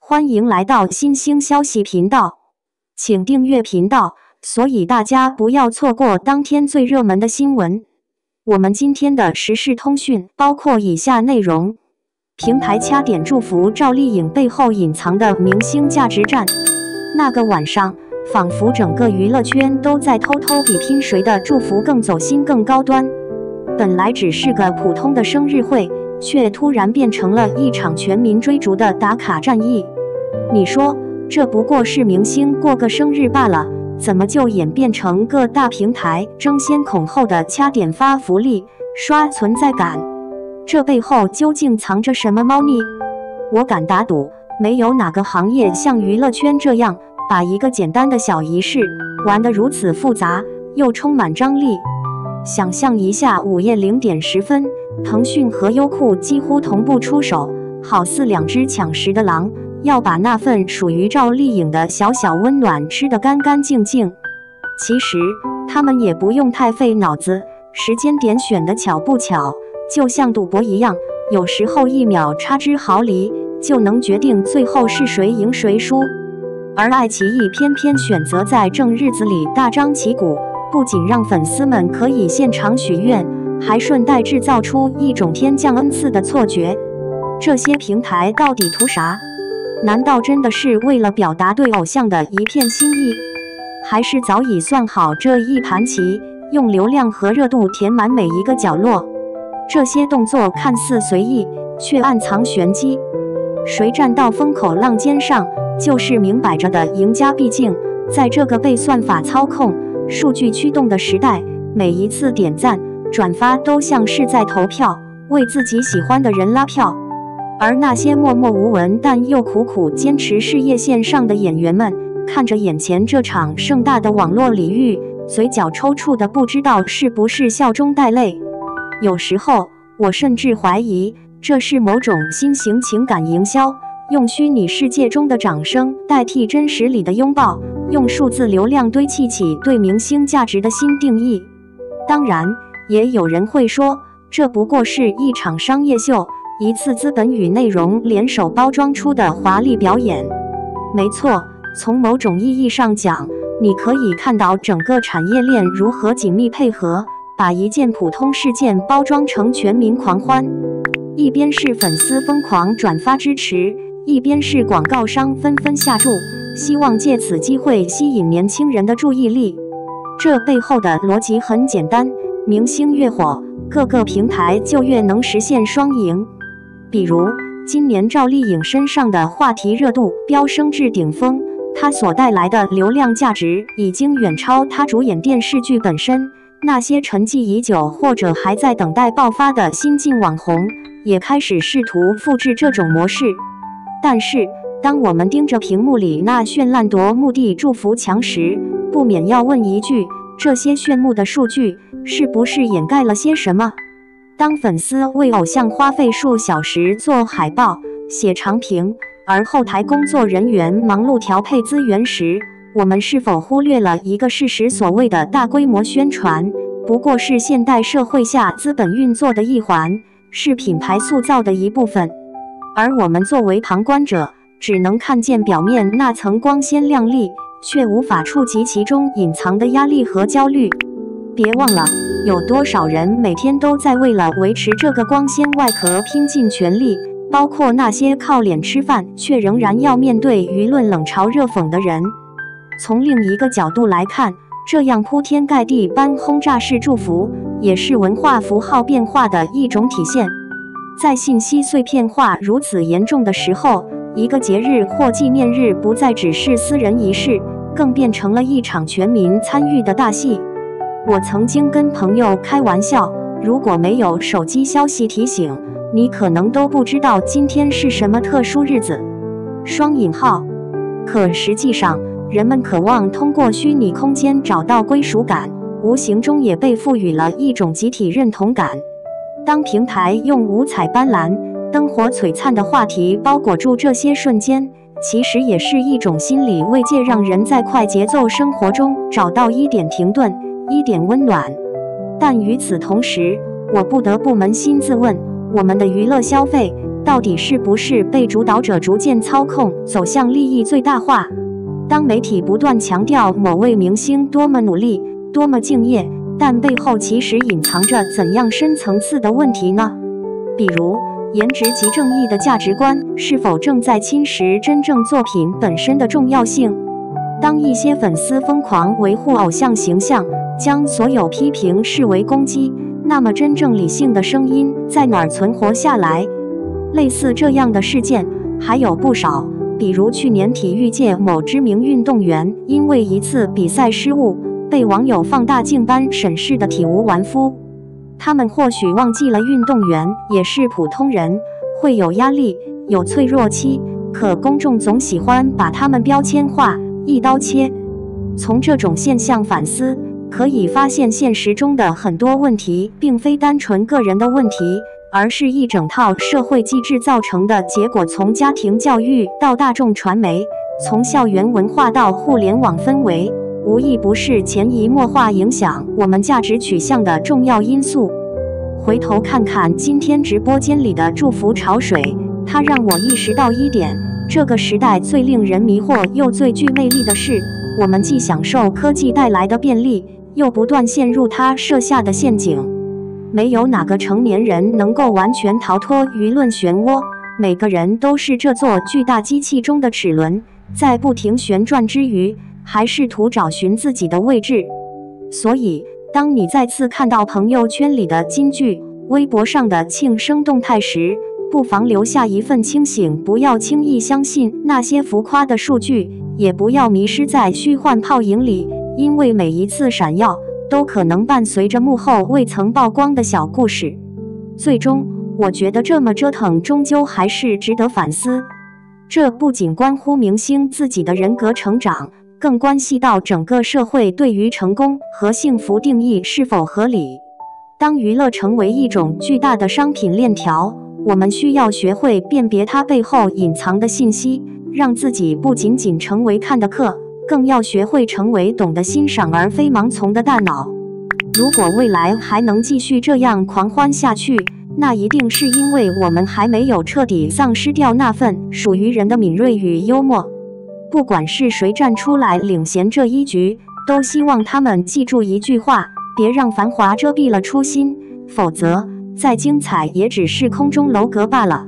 欢迎来到新兴消息频道，请订阅频道，所以大家不要错过当天最热门的新闻。我们今天的时事通讯包括以下内容：平台掐点祝福赵丽颖背后隐藏的明星价值战。那个晚上，仿佛整个娱乐圈都在偷偷比拼谁的祝福更走心、更高端。本来只是个普通的生日会，却突然变成了一场全民追逐的打卡战役。你说，这不过是明星过个生日罢了，怎么就演变成各大平台争先恐后的掐点发福利、刷存在感？这背后究竟藏着什么猫腻？我敢打赌，没有哪个行业像娱乐圈这样，把一个简单的小仪式玩得如此复杂，又充满张力。想象一下，午夜0点10分，腾讯和优酷几乎同步出手，好似两只抢食的狼，要把那份属于赵丽颖的小小温暖吃得干干净净。其实他们也不用太费脑子，时间点选的巧不巧，就像赌博一样，有时候1秒差之毫厘就能决定最后是谁赢谁输。而爱奇艺偏偏选择在正日子里大张旗鼓，不仅让粉丝们可以现场许愿，还顺带制造出一种天降恩赐的错觉。这些平台到底图啥？难道真的是为了表达对偶像的一片心意，还是早已算好这一盘棋，用流量和热度填满每一个角落？这些动作看似随意，却暗藏玄机。谁站到风口浪尖上，就是明摆着的赢家。毕竟，在这个被算法操控、数据驱动的时代，每一次点赞、转发都像是在投票，为自己喜欢的人拉票。而那些默默无闻但又苦苦坚持事业线上的演员们，看着眼前这场盛大的网络礼遇，嘴角抽搐的不知道是不是笑中带泪。有时候，我甚至怀疑，这是某种新型情感营销，用虚拟世界中的掌声代替真实里的拥抱，用数字流量堆砌起对明星价值的新定义。当然，也有人会说，这不过是一场商业秀，一次资本与内容联手包装出的华丽表演。没错，从某种意义上讲，你可以看到整个产业链如何紧密配合，把一件普通事件包装成全民狂欢。一边是粉丝疯狂转发支持，一边是广告商纷纷下注，希望借此机会吸引年轻人的注意力。这背后的逻辑很简单，明星越火，各个平台就越能实现双赢。比如，今年赵丽颖身上的话题热度飙升至顶峰，她所带来的流量价值已经远超她主演电视剧本身。那些沉寂已久或者还在等待爆发的新晋网红，也开始试图复制这种模式。但是，当我们盯着屏幕里那绚烂夺目的祝福墙时，不免要问一句：这些炫目的数据是不是掩盖了些什么？当粉丝为偶像花费数小时做海报、写长评，而后台工作人员忙碌调配资源时，我们是否忽略了一个事实？所谓的大规模宣传，不过是现代社会下资本运作的一环，是品牌塑造的一部分。而我们作为旁观者，只能看见表面那层光鲜亮丽，却无法触及其中隐藏的压力和焦虑。别忘了，有多少人每天都在为了维持这个光鲜外壳拼尽全力，包括那些靠脸吃饭却仍然要面对舆论冷嘲热讽的人。从另一个角度来看，这样铺天盖地般轰炸式祝福，也是文化符号变化的一种体现。在信息碎片化如此严重的时候，一个节日或纪念日不再只是私人仪式，更变成了一场全民参与的大戏。我曾经跟朋友开玩笑，如果没有手机消息提醒，你可能都不知道今天是什么特殊日子。双引号。可实际上，人们渴望通过虚拟空间找到归属感，无形中也被赋予了一种集体认同感。当平台用五彩斑斓、灯火璀璨的话题包裹住这些瞬间，其实也是一种心理慰藉，让人在快节奏生活中找到一点停顿，一点温暖。但与此同时，我不得不扪心自问，我们的娱乐消费到底是不是被主导者逐渐操控，走向利益最大化？当媒体不断强调某位明星多么努力、多么敬业，但背后其实隐藏着怎样深层次的问题呢？比如，颜值即正义的价值观是否正在侵蚀真正作品本身的重要性？当一些粉丝疯狂维护偶像形象，将所有批评视为攻击，那么真正理性的声音在哪儿存活下来？类似这样的事件还有不少，比如去年体育界某知名运动员因为一次比赛失误，被网友放大镜般审视的体无完肤。他们或许忘记了运动员也是普通人，会有压力，有脆弱期，可公众总喜欢把他们标签化，一刀切。从这种现象反思，可以发现现实中的很多问题并非单纯个人的问题，而是一整套社会机制造成的结果。从家庭教育到大众传媒，从校园文化到互联网氛围，无一不是潜移默化影响我们价值取向的重要因素。回头看看今天直播间里的祝福潮水，它让我意识到一点，这个时代最令人迷惑又最具魅力的是，我们既享受科技带来的便利，又不断陷入它设下的陷阱。没有哪个成年人能够完全逃脱舆论漩涡，每个人都是这座巨大机器中的齿轮，在不停旋转之余，还试图找寻自己的位置。所以，当你再次看到朋友圈里的金句、微博上的庆生动态时，不妨留下一份清醒，不要轻易相信那些浮夸的数据，也不要迷失在虚幻泡影里，因为每一次闪耀都可能伴随着幕后未曾曝光的小故事。最终，我觉得这么折腾终究还是值得反思。这不仅关乎明星自己的人格成长，更关系到整个社会对于成功和幸福定义是否合理。当娱乐成为一种巨大的商品链条，我们需要学会辨别它背后隐藏的信息，让自己不仅仅成为看的客，更要学会成为懂得欣赏而非盲从的大脑。如果未来还能继续这样狂欢下去，那一定是因为我们还没有彻底丧失掉那份属于人的敏锐与幽默。不管是谁站出来领衔这一局，都希望他们记住一句话：别让繁华遮蔽了初心，否则再精彩也只是空中楼阁罢了。